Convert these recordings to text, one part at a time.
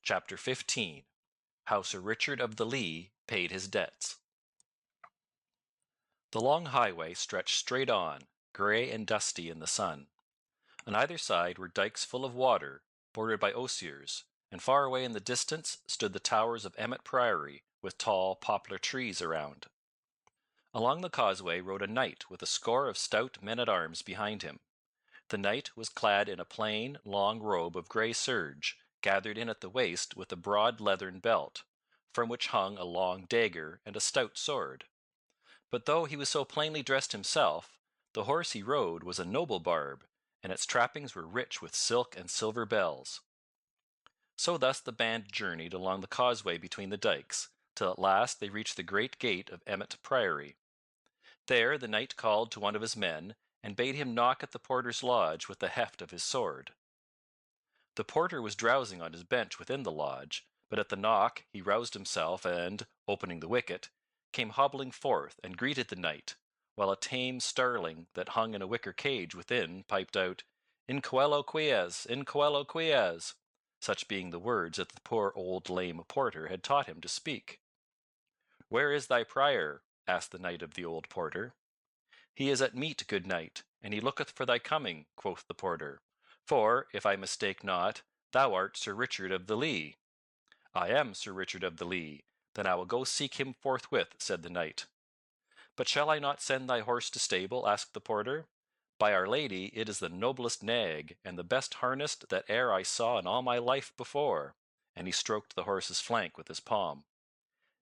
Chapter 15. How Sir Richard of the Lea paid his debts. The long highway stretched straight on, grey and dusty in the sun. On either side were dykes full of water, bordered by osiers, and far away in the distance stood the towers of Emmett Priory, with tall poplar trees around. Along the causeway rode a knight with a score of stout men-at-arms behind him. The knight was clad in a plain, long robe of grey serge, gathered in at the waist with a broad leathern belt, from which hung a long dagger and a stout sword. But though he was so plainly dressed himself, the horse he rode was a noble barb, and its trappings were rich with silk and silver bells. So thus the band journeyed along the causeway between the dykes, till at last they reached the great gate of Emmett Priory. There the knight called to one of his men, and bade him knock at the porter's lodge with the heft of his sword. The porter was drowsing on his bench within the lodge, but at the knock he roused himself and, opening the wicket, came hobbling forth and greeted the knight, while a tame starling that hung in a wicker cage within piped out, "In coelo quies, in coelo quies," such being the words that the poor old lame porter had taught him to speak. "Where is thy prior?" asked the knight of the old porter. "He is at meat, good knight, and he looketh for thy coming," quoth the porter. "For, if I mistake not, thou art Sir Richard of the Lea." "I am Sir Richard of the Lea. Then I will go seek him forthwith," said the knight. "But shall I not send thy horse to stable?" asked the porter. "By Our Lady, it is the noblest nag, and the best harnessed that e'er I saw in all my life before," and he stroked the horse's flank with his palm.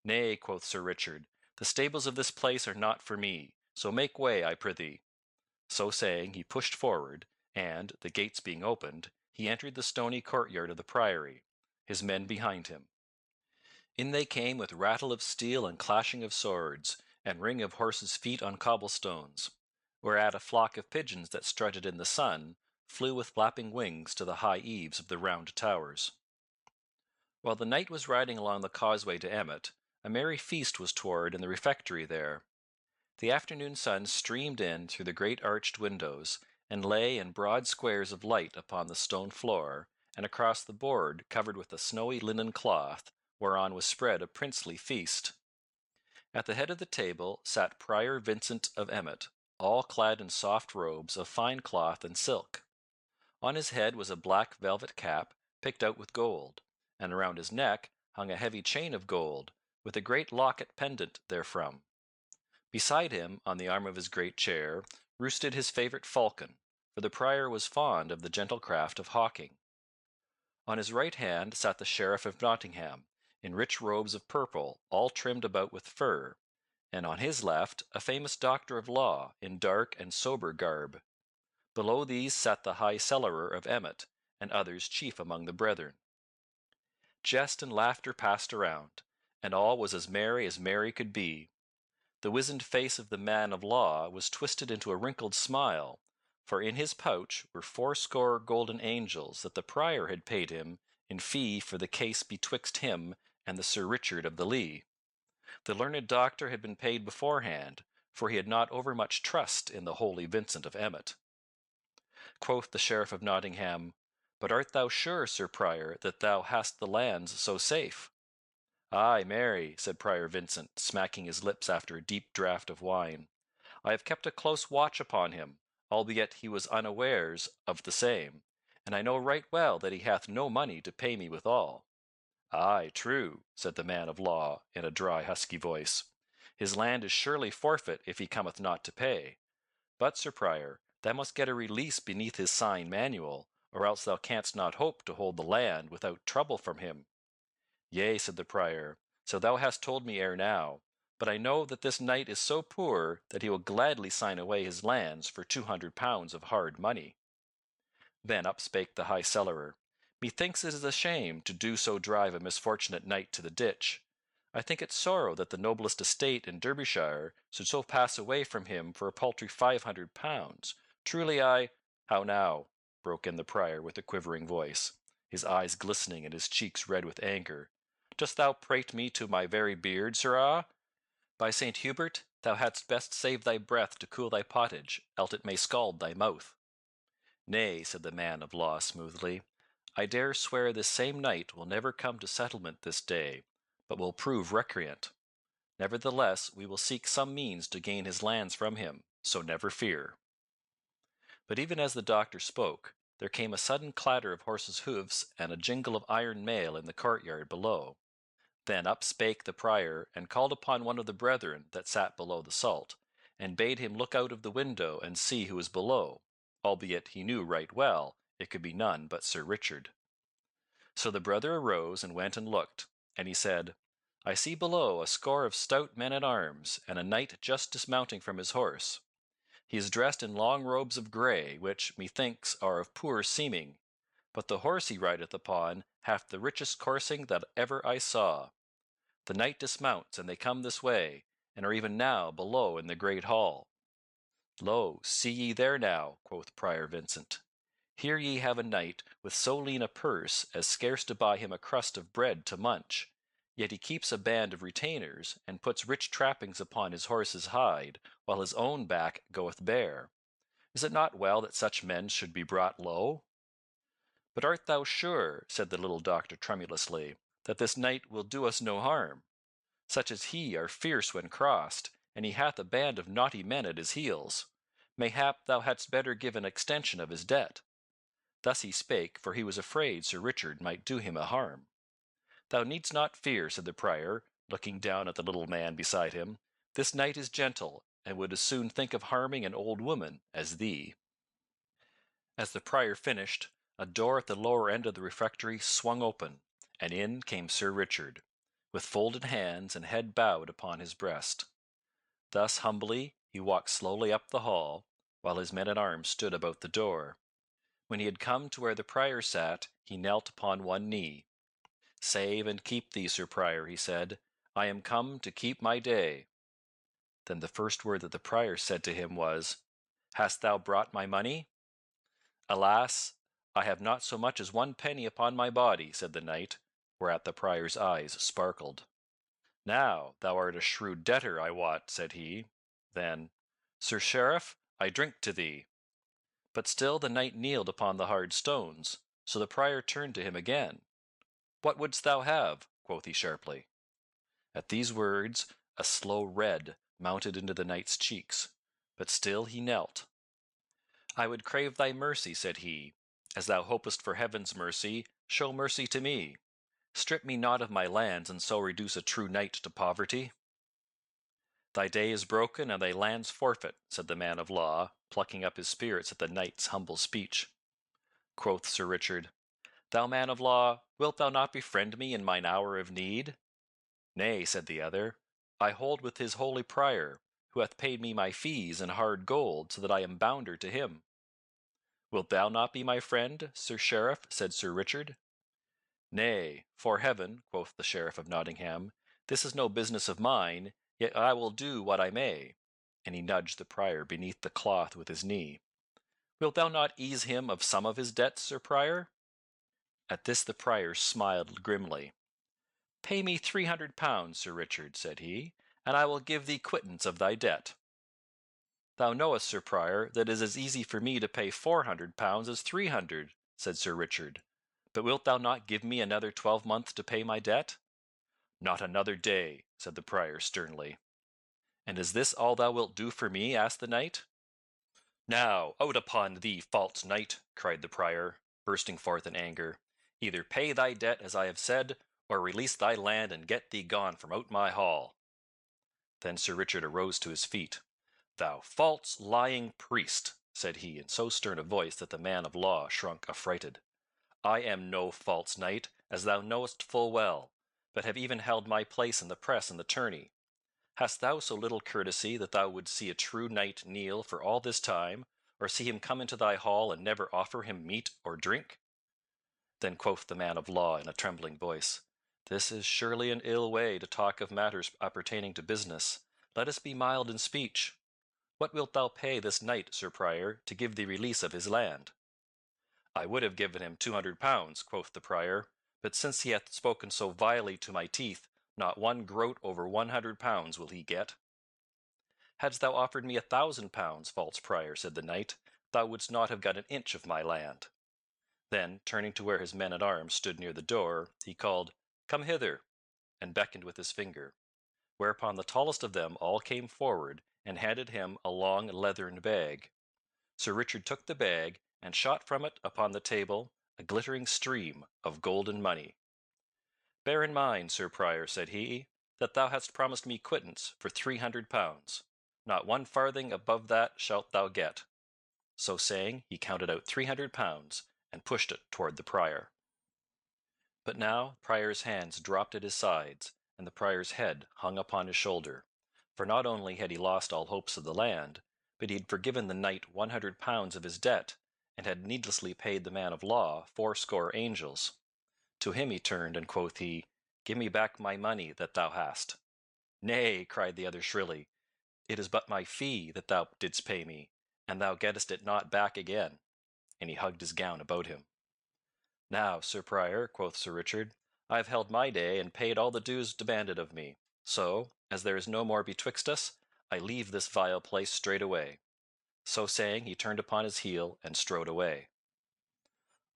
"Nay," quoth Sir Richard, "the stables of this place are not for me, so make way, I prithee." So saying, he pushed forward, and, the gates being opened, he entered the stony courtyard of the priory, his men behind him. In they came with rattle of steel and clashing of swords, and ring of horses' feet on cobblestones, whereat a flock of pigeons that strutted in the sun flew with flapping wings to the high eaves of the round towers. While the knight was riding along the causeway to Emmet, a merry feast was toward in the refectory there. The afternoon sun streamed in through the great arched windows, and lay in broad squares of light upon the stone floor, and across the board covered with a snowy linen cloth, whereon was spread a princely feast. At the head of the table sat Prior Vincent of Emmet, all clad in soft robes of fine cloth and silk. On his head was a black velvet cap picked out with gold, and around his neck hung a heavy chain of gold, with a great locket pendant therefrom. Beside him, on the arm of his great chair, roosted his favourite falcon, for the prior was fond of the gentle craft of hawking. On his right hand sat the Sheriff of Nottingham, in rich robes of purple, all trimmed about with fur, and on his left a famous doctor of law, in dark and sober garb. Below these sat the high cellarer of Emmet, and others chief among the brethren. Jest and laughter passed around, and all was as merry could be. The wizened face of the man of law was twisted into a wrinkled smile, for in his pouch were 80 golden angels that the prior had paid him in fee for the case betwixt him and the Sir Richard of the Lea. The learned doctor had been paid beforehand, for he had not overmuch trust in the holy Vincent of Emmet. Quoth the Sheriff of Nottingham, "But art thou sure, Sir Prior, that thou hast the lands so safe?" "Ay, marry," said Prior Vincent, smacking his lips after a deep draught of wine. "I have kept a close watch upon him, albeit he was unawares of the same, and I know right well that he hath no money to pay me withal." "Ay, true," said the man of law, in a dry, husky voice. "His land is surely forfeit if he cometh not to pay. But, Sir Prior, thou must get a release beneath his sign manual, or else thou canst not hope to hold the land without trouble from him." "Yea," said the prior, "so thou hast told me ere now, but I know that this knight is so poor that he will gladly sign away his lands for 200 pounds of hard money." Then up spake the high cellarer, "Methinks it is a shame to do so drive a misfortunate knight to the ditch. I think it sorrow that the noblest estate in Derbyshire should so pass away from him for a paltry 500 pounds. Truly How now?" broke in the prior with a quivering voice, his eyes glistening and his cheeks red with anger. "Dost thou prate me to my very beard, sirrah? By St. Hubert, thou hadst best save thy breath to cool thy pottage, else it may scald thy mouth." "Nay," said the man of law smoothly, I dare swear this same knight will never come to settlement this day, but will prove recreant. Nevertheless, we will seek some means to gain his lands from him, so never fear." But even as the doctor spoke, there came a sudden clatter of horses' hoofs and a jingle of iron mail in the courtyard below. Then up spake the prior, and called upon one of the brethren that sat below the salt, and bade him look out of the window and see who was below, albeit he knew right well it could be none but Sir Richard. So the brother arose and went and looked, and he said, "I see below a score of stout men at arms, and a knight just dismounting from his horse. He is dressed in long robes of grey, which, methinks, are of poor seeming, but the horse he rideth upon hath the richest coursing that ever I saw. The knight dismounts, and they come this way, and are even now below in the great hall." "Lo, see ye there now," quoth Prior Vincent. "Here ye have a knight with so lean a purse as scarce to buy him a crust of bread to munch, yet he keeps a band of retainers, and puts rich trappings upon his horse's hide, while his own back goeth bare. Is it not well that such men should be brought low?" "But art thou sure," said the little doctor tremulously, "that this knight will do us no harm? Such as he are fierce when crossed, and he hath a band of naughty men at his heels. Mayhap thou hadst better give an extension of his debt." Thus he spake, for he was afraid Sir Richard might do him a harm. "Thou needst not fear," said the prior, looking down at the little man beside him. "This knight is gentle, and would as soon think of harming an old woman as thee." As the prior finished, a door at the lower end of the refectory swung open, and in came Sir Richard, with folded hands and head bowed upon his breast. Thus humbly he walked slowly up the hall, while his men-at-arms stood about the door. When he had come to where the prior sat, he knelt upon one knee. "Save and keep thee, Sir Prior," he said. "I am come to keep my day." Then the first word that the prior said to him was, "Hast thou brought my money?" "Alas, I have not so much as one penny upon my body," said the knight, whereat the prior's eyes sparkled. "Now, thou art a shrewd debtor, I wot," said he. Then, "Sir Sheriff, I drink to thee." But still the knight kneeled upon the hard stones, so the prior turned to him again. "What wouldst thou have?" quoth he sharply. At these words a slow red mounted into the knight's cheeks, but still he knelt. "I would crave thy mercy," said he. "As thou hopest for heaven's mercy, show mercy to me. Strip me not of my lands, and so reduce a true knight to poverty." "Thy day is broken, and thy lands forfeit," said the man of law, plucking up his spirits at the knight's humble speech. Quoth Sir Richard, "Thou man of law, wilt thou not befriend me in mine hour of need?" "Nay," said the other, "I hold with his holy prior, who hath paid me my fees in hard gold, so that I am bounder to him." "Wilt thou not be my friend, Sir Sheriff?" said Sir Richard. "Nay, 'fore heaven," quoth the Sheriff of Nottingham, "this is no business of mine, yet I will do what I may." And he nudged the prior beneath the cloth with his knee. "Wilt thou not ease him of some of his debts, Sir Prior?" At this the prior smiled grimly. "Pay me 300 pounds, Sir Richard," said he, "and I will give thee quittance of thy debt." "Thou knowest, Sir Prior, that it is as easy for me to pay 400 pounds as 300, said Sir Richard. "But wilt thou not give me another 12-month to pay my debt?" "Not another day," said the prior sternly. "And is this all thou wilt do for me?" asked the knight. "Now, out upon thee, false knight!" cried the prior, bursting forth in anger. "Either pay thy debt, as I have said, or release thy land and get thee gone from out my hall." Then Sir Richard arose to his feet. "Thou false, lying priest," said he in so stern a voice that the man of law shrunk affrighted. "I am no false knight, as thou knowest full well, but have even held my place in the press and the tourney. Hast thou so little courtesy that thou wouldst see a true knight kneel for all this time, or see him come into thy hall and never offer him meat or drink?" Then quoth the man of law in a trembling voice, "This is surely an ill way to talk of matters appertaining to business. Let us be mild in speech. What wilt thou pay this knight, Sir Prior, to give thee release of his land?" "I would have given him 200 pounds, quoth the prior, "but since he hath spoken so vilely to my teeth, not one groat over 100 pounds will he get." "Hadst thou offered me 1,000 pounds, false prior," said the knight, "thou wouldst not have got an inch of my land." Then, turning to where his men-at-arms stood near the door, he called, "Come hither," and beckoned with his finger. Whereupon the tallest of them all came forward and handed him a long leathern bag. Sir Richard took the bag and shot from it upon the table a glittering stream of golden money. "Bear in mind, Sir Prior," said he, "that thou hast promised me quittance for 300 pounds. Not 1 farthing above that shalt thou get." So saying, he counted out 300 pounds and pushed it toward the Prior. But now Prior's hands dropped at his sides, and the Prior's head hung upon his shoulder, for not only had he lost all hopes of the land, but he had forgiven the knight 100 pounds of his debt, and had needlessly paid the man of law 80 angels. To him he turned, and quoth he, "Give me back my money that thou hast." "Nay," cried the other shrilly, "it is but my fee that thou didst pay me, and thou gettest it not back again." And he hugged his gown about him. "Now, Sir Prior," quoth Sir Richard, "I have held my day and paid all the dues demanded of me. So, as there is no more betwixt us, I leave this vile place straightway." So saying, he turned upon his heel and strode away.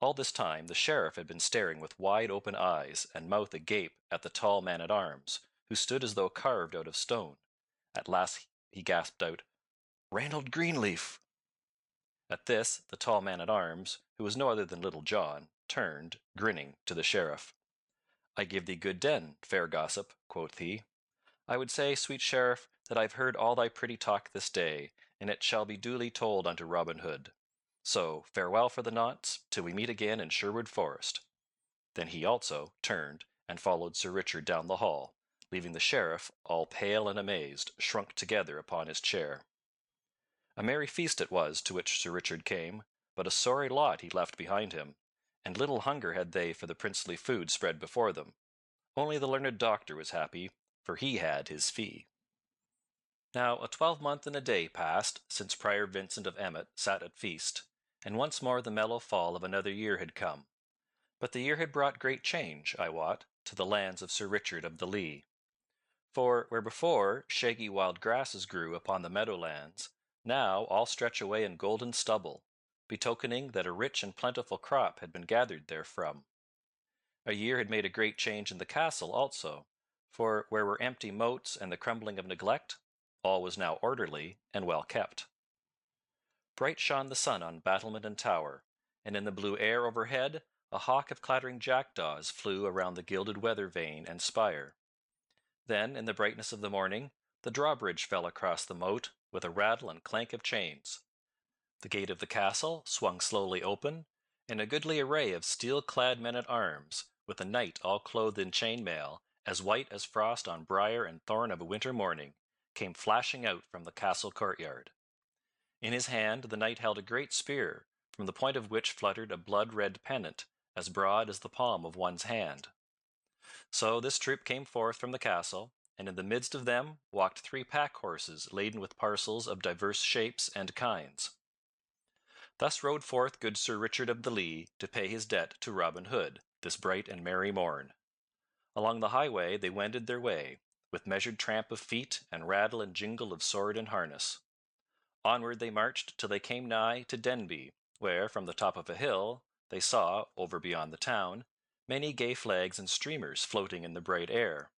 All this time the sheriff had been staring with wide open eyes and mouth agape at the tall man-at-arms, who stood as though carved out of stone. At last he gasped out, "Reynold Greenleaf!" At this the tall man-at-arms, who was no other than Little John, turned, grinning, to the sheriff. "I give thee good den, fair gossip," quoth he. "I would say, sweet sheriff, that I have heard all thy pretty talk this day, and it shall be duly told unto Robin Hood. So farewell for the nonce, till we meet again in Sherwood Forest." Then he also turned and followed Sir Richard down the hall, leaving the sheriff, all pale and amazed, shrunk together upon his chair. A merry feast it was to which Sir Richard came, but a sorry lot he left behind him, and little hunger had they for the princely food spread before them. Only the learned doctor was happy, for he had his fee. Now a 12-month and a day passed since Prior Vincent of Emmet sat at feast, and once more the mellow fall of another year had come. But the year had brought great change, I wot, to the lands of Sir Richard of the Lea. For where before shaggy wild grasses grew upon the meadowlands, now all stretch away in golden stubble, betokening that a rich and plentiful crop had been gathered therefrom. A year had made a great change in the castle also, for where were empty moats and the crumbling of neglect, all was now orderly and well kept. Bright shone the sun on battlement and tower, and in the blue air overhead a hawk of clattering jackdaws flew around the gilded weather vane and spire. Then, in the brightness of the morning, the drawbridge fell across the moat with a rattle and clank of chains. The gate of the castle swung slowly open, and a goodly array of steel-clad men-at-arms, with a knight all clothed in chain-mail, as white as frost on briar and thorn of a winter morning, came flashing out from the castle courtyard. In his hand the knight held a great spear, from the point of which fluttered a blood-red pennant, as broad as the palm of one's hand. So this troop came forth from the castle, and in the midst of them walked 3 pack-horses laden with parcels of divers shapes and kinds. Thus rode forth good Sir Richard of the Lea to pay his debt to Robin Hood this bright and merry morn. Along the highway they wended their way, with measured tramp of feet and rattle and jingle of sword and harness. Onward they marched till they came nigh to Denby, where, from the top of a hill, they saw, over beyond the town, many gay flags and streamers floating in the bright air.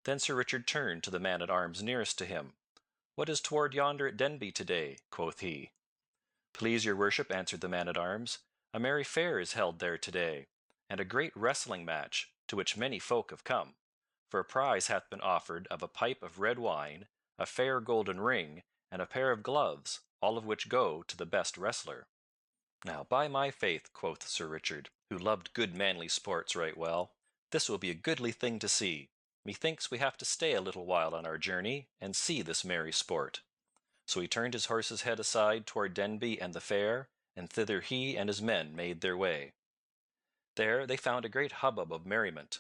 Then Sir Richard turned to the man-at-arms nearest to him. "What is toward yonder at Denby today?" quoth he. "Please your worship," answered the man-at-arms, "a merry fair is held there today, and a great wrestling match, to which many folk have come. For a prize hath been offered of a pipe of red wine, a fair golden ring, and a pair of gloves, all of which go to the best wrestler." "Now, by my faith," quoth Sir Richard, who loved good manly sports right well, "this will be a goodly thing to see. Methinks we have to stay a little while on our journey, and see this merry sport." So he turned his horse's head aside toward Denby and the fair, and thither he and his men made their way. There they found a great hubbub of merriment.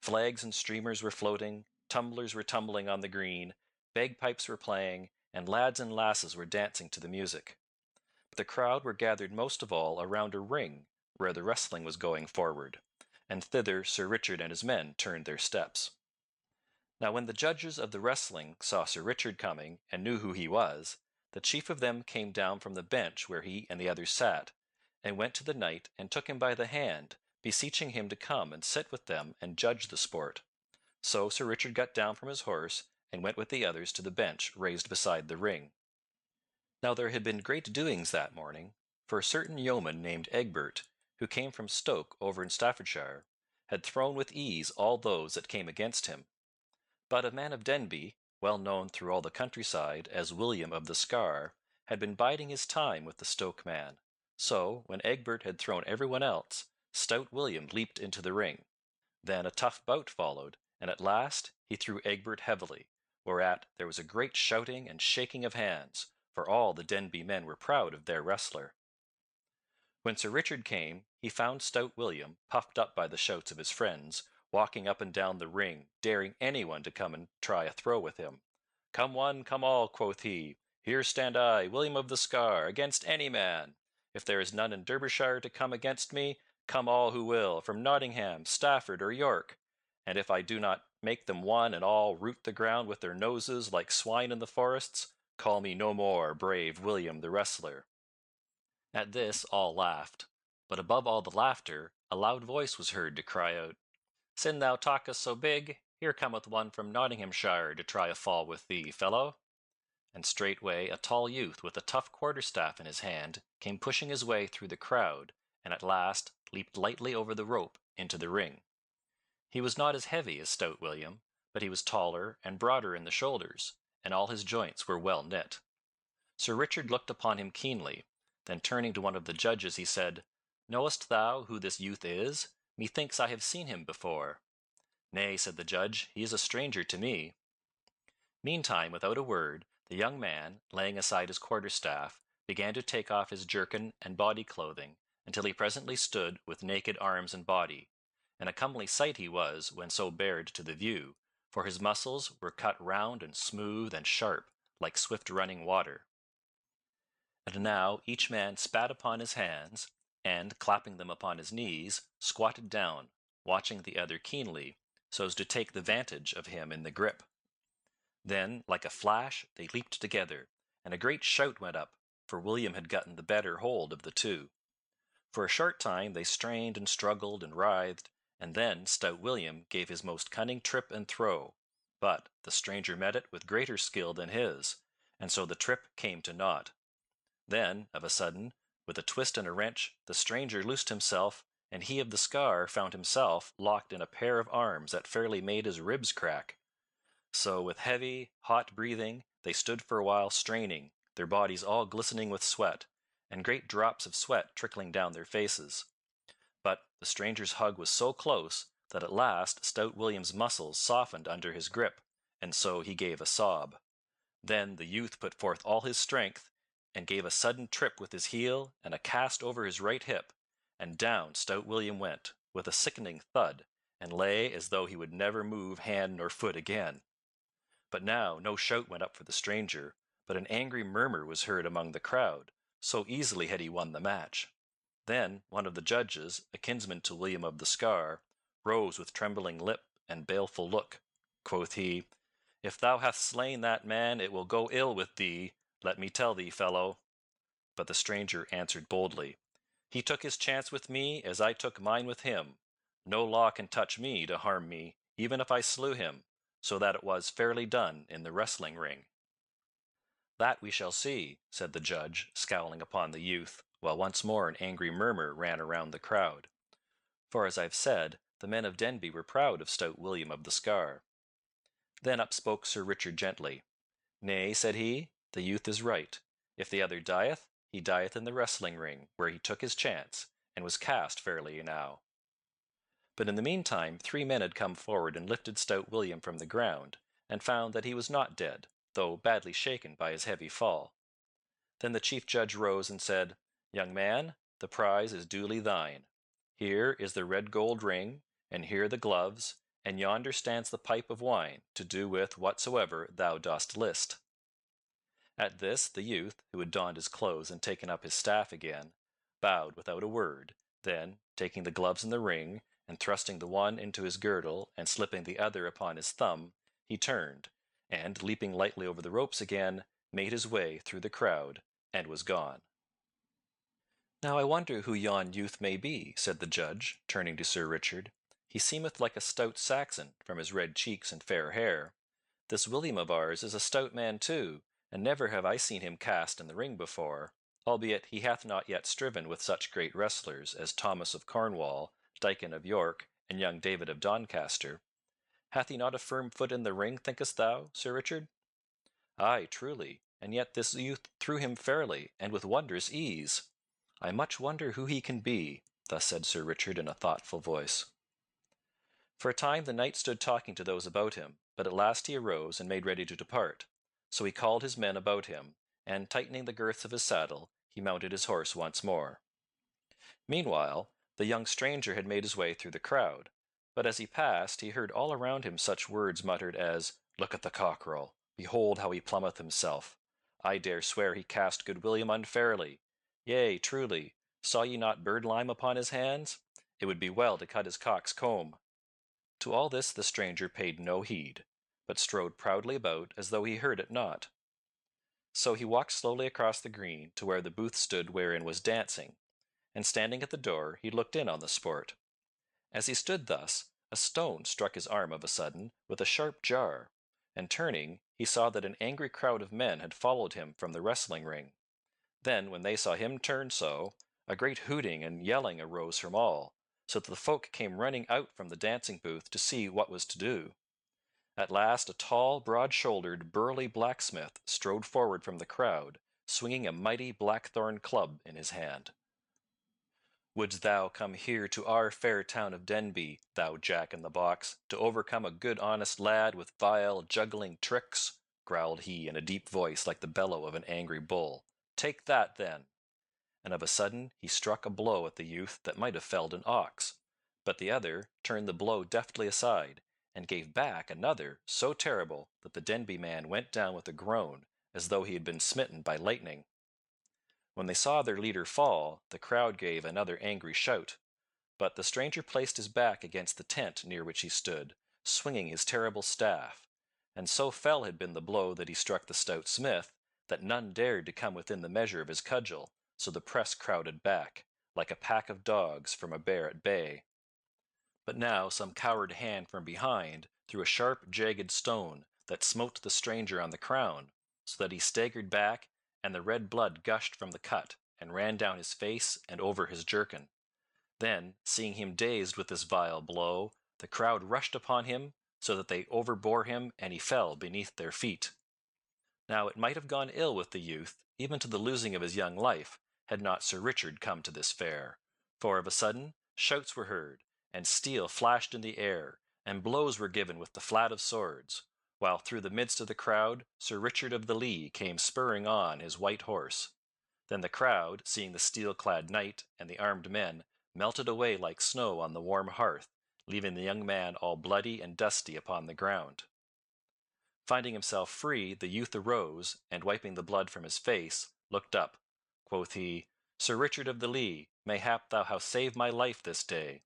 Flags and streamers were floating, tumblers were tumbling on the green, bagpipes were playing, and lads and lasses were dancing to the music. But the crowd were gathered most of all around a ring where the wrestling was going forward, and thither Sir Richard and his men turned their steps. Now when the judges of the wrestling saw Sir Richard coming, and knew who he was, the chief of them came down from the bench where he and the others sat, and went to the knight and took him by the hand, beseeching him to come and sit with them and judge the sport. So Sir Richard got down from his horse and went with the others to the bench raised beside the ring. Now there had been great doings that morning, for a certain yeoman named Egbert, who came from Stoke over in Staffordshire, had thrown with ease all those that came against him. But a man of Denby, well known through all the countryside as William of the Scar, had been biding his time with the Stoke man. So, when Egbert had thrown everyone else, stout William leaped into the ring. Then a tough bout followed, and at last he threw Egbert heavily, whereat there was a great shouting and shaking of hands, for all the Denby men were proud of their wrestler. When Sir Richard came, he found stout William, puffed up by the shouts of his friends, walking up and down the ring, daring anyone to come and try a throw with him. "Come one, come all," quoth he. "Here stand I, William of the Scar, against any man. If there is none in Derbyshire to come against me, come all who will, from Nottingham, Stafford, or York. And if I do not make them one and all root the ground with their noses like swine in the forests, call me no more brave William the wrestler." At this all laughed, but above all the laughter a loud voice was heard to cry out, "Sin thou talkest so big, here cometh one from Nottinghamshire to try a fall with thee, fellow." And straightway a tall youth with a tough quarterstaff in his hand came pushing his way through the crowd, and at last leaped lightly over the rope into the ring. He was not as heavy as stout William, but he was taller and broader in the shoulders, and all his joints were well knit. Sir Richard looked upon him keenly. Then turning to one of the judges, he said, "Knowest thou who this youth is? Methinks I have seen him before." "Nay," said the judge, "he is a stranger to me." Meantime, without a word, the young man, laying aside his quarterstaff, began to take off his jerkin and body clothing, until he presently stood with naked arms and body. And a comely sight he was when so bared to the view, for his muscles were cut round and smooth and sharp, like swift running water. And now each man spat upon his hands, and, clapping them upon his knees, squatted down, watching the other keenly, so as to take the vantage of him in the grip. Then, like a flash, they leaped together, and a great shout went up, for William had gotten the better hold of the two. For a short time they strained and struggled and writhed, and then stout William gave his most cunning trip and throw, but the stranger met it with greater skill than his, and so the trip came to naught. Then, of a sudden, with a twist and a wrench, the stranger loosed himself, and he of the Scar found himself locked in a pair of arms that fairly made his ribs crack. So, with heavy, hot breathing, they stood for a while straining, their bodies all glistening with sweat, and great drops of sweat trickling down their faces. But the stranger's hug was so close that at last stout William's muscles softened under his grip, and so he gave a sob. Then the youth put forth all his strength, and gave a sudden trip with his heel and a cast over his right hip, and down stout William went, with a sickening thud, and lay as though he would never move hand nor foot again. But now no shout went up for the stranger, but an angry murmur was heard among the crowd, so easily had he won the match. Then one of the judges, a kinsman to William of the Scar, rose with trembling lip and baleful look. Quoth he, "If thou hast slain that man, it will go ill with thee, let me tell thee, fellow." But the stranger answered boldly, "He took his chance with me as I took mine with him. No law can touch me to harm me, even if I slew him, so that it was fairly done in the wrestling ring." "That we shall see," said the judge, scowling upon the youth, while once more an angry murmur ran around the crowd. For, as I've said, the men of Denby were proud of stout William of the Scar. Then up spoke Sir Richard gently. "Nay," said he, "the youth is right. If the other dieth, he dieth in the wrestling ring, where he took his chance, and was cast fairly enow." But in the meantime 3 men had come forward and lifted stout William from the ground, and found that he was not dead, though badly shaken by his heavy fall. Then the chief judge rose and said, "Young man, the prize is duly thine. Here is the red gold ring, and here the gloves, and yonder stands the pipe of wine, to do with whatsoever thou dost list." At this the youth, who had donned his clothes and taken up his staff again, bowed without a word, then, taking the gloves and the ring, and thrusting the one into his girdle and slipping the other upon his thumb, he turned, and, leaping lightly over the ropes again, made his way through the crowd, and was gone. "Now I wonder who yon youth may be," said the judge, turning to Sir Richard. "He seemeth like a stout Saxon, from his red cheeks and fair hair. This William of ours is a stout man too, and never have I seen him cast in the ring before, albeit he hath not yet striven with such great wrestlers as Thomas of Cornwall, Dicon of York, and young David of Doncaster. Hath he not a firm foot in the ring, thinkest thou, Sir Richard?" "Ay, truly, and yet this youth threw him fairly, and with wondrous ease. I much wonder who he can be," thus said Sir Richard in a thoughtful voice. For a time the knight stood talking to those about him, but at last he arose and made ready to depart. So he called his men about him, and tightening the girths of his saddle, he mounted his horse once more. Meanwhile, the young stranger had made his way through the crowd, but as he passed he heard all around him such words muttered as, "Look at the cockerel! Behold how he plummeth himself! I dare swear he cast good William unfairly. Yea, truly, saw ye not birdlime upon his hands? It would be well to cut his cock's comb." To all this the stranger paid no heed, but strode proudly about as though he heard it not. So he walked slowly across the green to where the booth stood wherein was dancing, and standing at the door he looked in on the sport. As he stood thus, a stone struck his arm of a sudden with a sharp jar, and turning, he saw that an angry crowd of men had followed him from the wrestling ring. Then, when they saw him turn so, a great hooting and yelling arose from all, so that the folk came running out from the dancing booth to see what was to do. At last a tall, broad-shouldered, burly blacksmith strode forward from the crowd, swinging a mighty blackthorn club in his hand. "Wouldst thou come here to our fair town of Denby, thou Jack in the box, to overcome a good honest lad with vile juggling tricks?" growled he in a deep voice like the bellow of an angry bull. "Take that, then!" And of a sudden he struck a blow at the youth that might have felled an ox, but the other turned the blow deftly aside, and gave back another so terrible that the Denby man went down with a groan, as though he had been smitten by lightning. When they saw their leader fall, the crowd gave another angry shout, but the stranger placed his back against the tent near which he stood, swinging his terrible staff, and so fell had been the blow that he struck the stout smith, that none dared to come within the measure of his cudgel, so the press crowded back, like a pack of dogs from a bear at bay. But now some coward hand from behind threw a sharp, jagged stone that smote the stranger on the crown, so that he staggered back, and the red blood gushed from the cut and ran down his face and over his jerkin. Then, seeing him dazed with this vile blow, the crowd rushed upon him, so that they overbore him, and he fell beneath their feet. Now it might have gone ill with the youth, even to the losing of his young life, had not Sir Richard come to this fair. For of a sudden shouts were heard, and steel flashed in the air, and blows were given with the flat of swords, while through the midst of the crowd Sir Richard of the Lee came spurring on his white horse. Then the crowd, seeing the steel-clad knight and the armed men, melted away like snow on the warm hearth, leaving the young man all bloody and dusty upon the ground. Finding himself free, the youth arose, and wiping the blood from his face, looked up. Quoth he, "Sir Richard of the Lee, mayhap thou hast saved my life this day."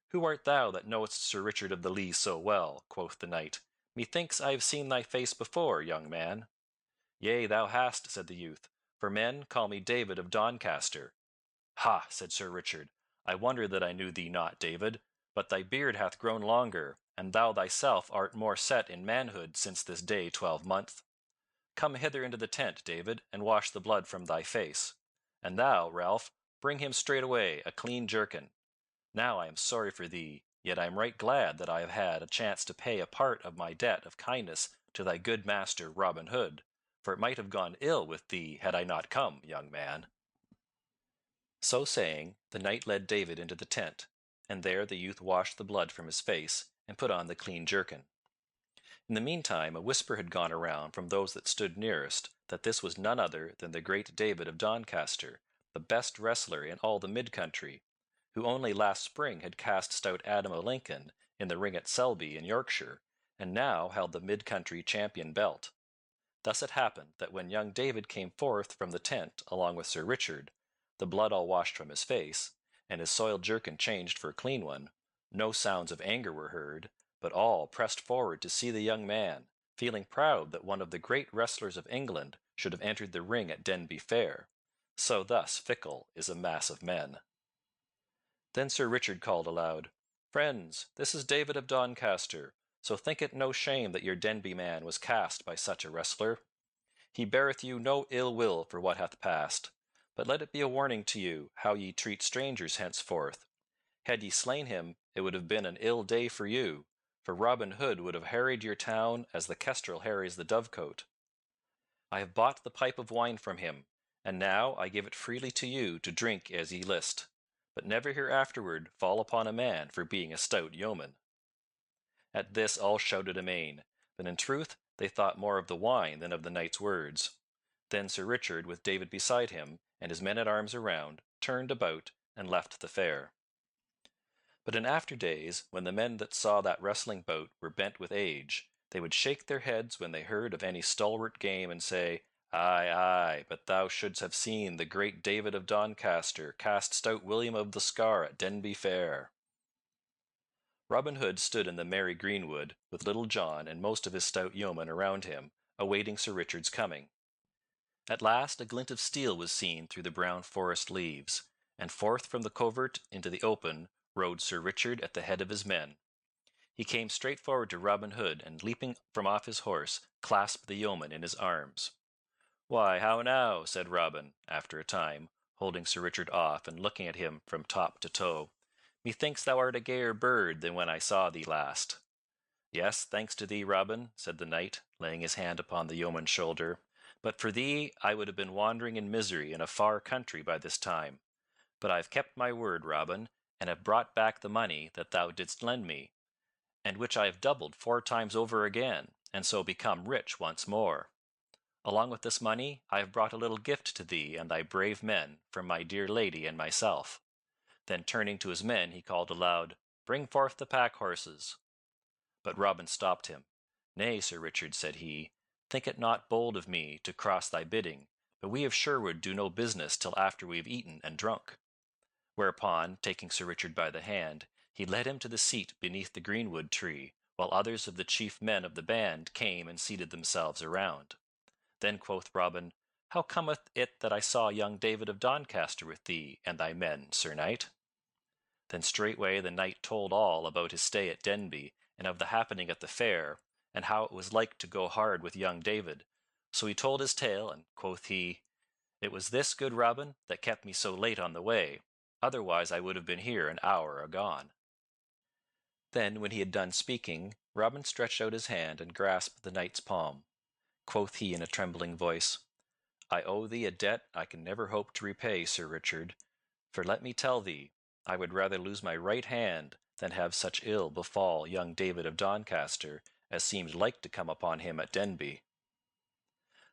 "Who art thou that knowest Sir Richard of the Lee so well?" quoth the knight. "Methinks I have seen thy face before, young man." "Yea, thou hast," said the youth, "for men call me David of Doncaster." "Ha!" said Sir Richard, "I wonder that I knew thee not, David, but thy beard hath grown longer, and thou thyself art more set in manhood since this day 12 month. Come hither into the tent, David, and wash the blood from thy face. And thou, Ralph, bring him straightway a clean jerkin. Now I am sorry for thee, yet I am right glad that I have had a chance to pay a part of my debt of kindness to thy good master Robin Hood, for it might have gone ill with thee had I not come, young man." So saying, the knight led David into the tent, and there the youth washed the blood from his face and put on the clean jerkin. In the meantime a whisper had gone around from those that stood nearest that this was none other than the great David of Doncaster, the best wrestler in all the mid-country, who only last spring had cast stout Adam o' Lincoln in the ring at Selby in Yorkshire, and now held the mid-country champion belt. Thus it happened that when young David came forth from the tent along with Sir Richard, the blood all washed from his face, and his soiled jerkin changed for a clean one, no sounds of anger were heard, but all pressed forward to see the young man, feeling proud that one of the great wrestlers of England should have entered the ring at Denby Fair, So thus fickle is a mass of men. Then Sir Richard called aloud, "Friends, this is David of Doncaster, so think it no shame that your Denby man was cast by such a wrestler. He beareth you no ill will for what hath passed, but let it be a warning to you how ye treat strangers henceforth. Had ye slain him, it would have been an ill day for you, for Robin Hood would have harried your town as the kestrel harries the dovecote. I have bought the pipe of wine from him, and now I give it freely to you to drink as ye list, but never hereafterward fall upon a man for being a stout yeoman." At this all shouted amain, but in truth they thought more of the wine than of the knight's words. Then Sir Richard, with David beside him, and his men-at-arms around, turned about and left the fair. But in after days, when the men that saw that wrestling bout were bent with age, they would shake their heads when they heard of any stalwart game, and say, "Aye, aye, but thou shouldst have seen the great David of Doncaster cast stout William of the Scar at Denby Fair." Robin Hood stood in the merry greenwood, with Little John and most of his stout yeomen around him, awaiting Sir Richard's coming. At last a glint of steel was seen through the brown forest leaves, and forth from the covert into the open rode Sir Richard at the head of his men. He came straight forward to Robin Hood, and leaping from off his horse, clasped the yeoman in his arms. "Why, how now?" said Robin, after a time, holding Sir Richard off and looking at him from top to toe. "Methinks thou art a gayer bird than when I saw thee last." "Yes, thanks to thee, Robin," said the knight, laying his hand upon the yeoman's shoulder. "But for thee I would have been wandering in misery in a far country by this time. But I have kept my word, Robin, and have brought back the money that thou didst lend me, and which I have doubled 4 times over again, and so become rich once more. Along with this money I have brought a little gift to thee and thy brave men from my dear lady and myself." Then turning to his men he called aloud, "Bring forth the pack-horses." But Robin stopped him. "Nay, Sir Richard," said he, "think it not bold of me to cross thy bidding, but we of Sherwood do no business till after we have eaten and drunk." Whereupon, taking Sir Richard by the hand, he led him to the seat beneath the greenwood tree, while others of the chief men of the band came and seated themselves around. Then quoth Robin, "How cometh it that I saw young David of Doncaster with thee and thy men, Sir Knight?" Then straightway the knight told all about his stay at Denby, and of the happening at the fair, and how it was like to go hard with young David. So he told his tale, and quoth he, "It was this, good Robin, that kept me so late on the way. Otherwise I would have been here an hour agone." Then, when he had done speaking, Robin stretched out his hand and grasped the knight's palm. Quoth he in a trembling voice, "I owe thee a debt I can never hope to repay, Sir Richard, for let me tell thee, I would rather lose my right hand than have such ill befall young David of Doncaster as seemed like to come upon him at Denby."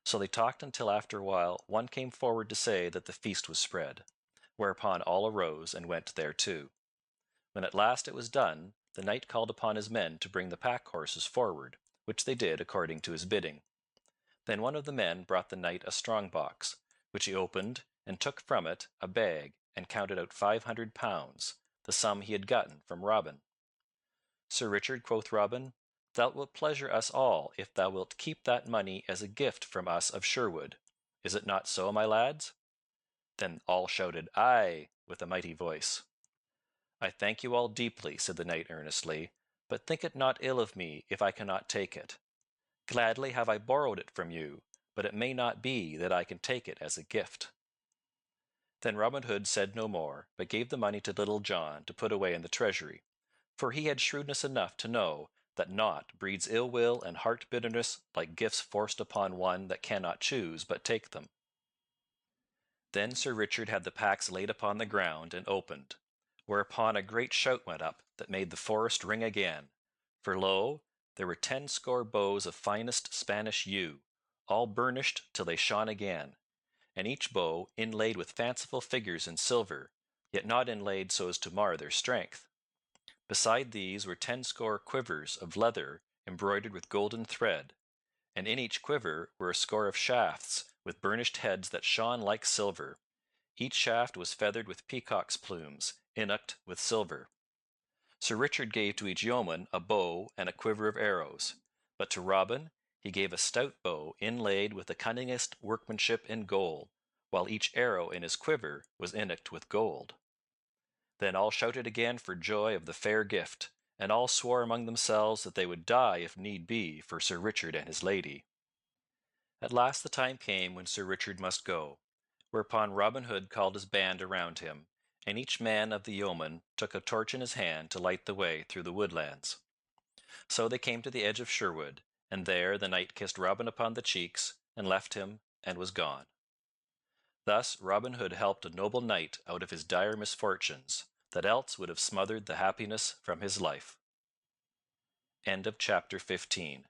So they talked until after a while one came forward to say that the feast was spread, whereupon all arose and went thereto. When at last it was done, the knight called upon his men to bring the pack-horses forward, which they did according to his bidding. Then one of the men brought the knight a strong box, which he opened, and took from it a bag, and counted out 500 pounds, the sum he had gotten from Robin. "Sir Richard," quoth Robin, "thou wilt pleasure us all if thou wilt keep that money as a gift from us of Sherwood. Is it not so, my lads?" Then all shouted "Aye" with a mighty voice. "I thank you all deeply," said the knight earnestly, "but think it not ill of me if I cannot take it. Gladly have I borrowed it from you, but it may not be that I can take it as a gift." Then Robin Hood said no more, but gave the money to Little John to put away in the treasury, for he had shrewdness enough to know that naught breeds ill will and heart bitterness like gifts forced upon one that cannot choose but take them. Then Sir Richard had the packs laid upon the ground and opened, whereupon a great shout went up that made the forest ring again, for lo, there were 10 score bows of finest Spanish yew, all burnished till they shone again, and each bow inlaid with fanciful figures in silver, yet not inlaid so as to mar their strength. Beside these were 10 score quivers of leather embroidered with golden thread, and in each quiver were a score of shafts with burnished heads that shone like silver. Each shaft was feathered with peacock's plumes, innocked with silver. Sir Richard gave to each yeoman a bow and a quiver of arrows, but to Robin he gave a stout bow inlaid with the cunningest workmanship in gold, while each arrow in his quiver was innocked with gold. Then all shouted again for joy of the fair gift, and all swore among themselves that they would die if need be for Sir Richard and his lady. At last the time came when Sir Richard must go, whereupon Robin Hood called his band around him, and each man of the yeomen took a torch in his hand to light the way through the woodlands. So they came to the edge of Sherwood, and there the knight kissed Robin upon the cheeks, and left him, and was gone. Thus Robin Hood helped a noble knight out of his dire misfortunes, that else would have smothered the happiness from his life. End of chapter 15.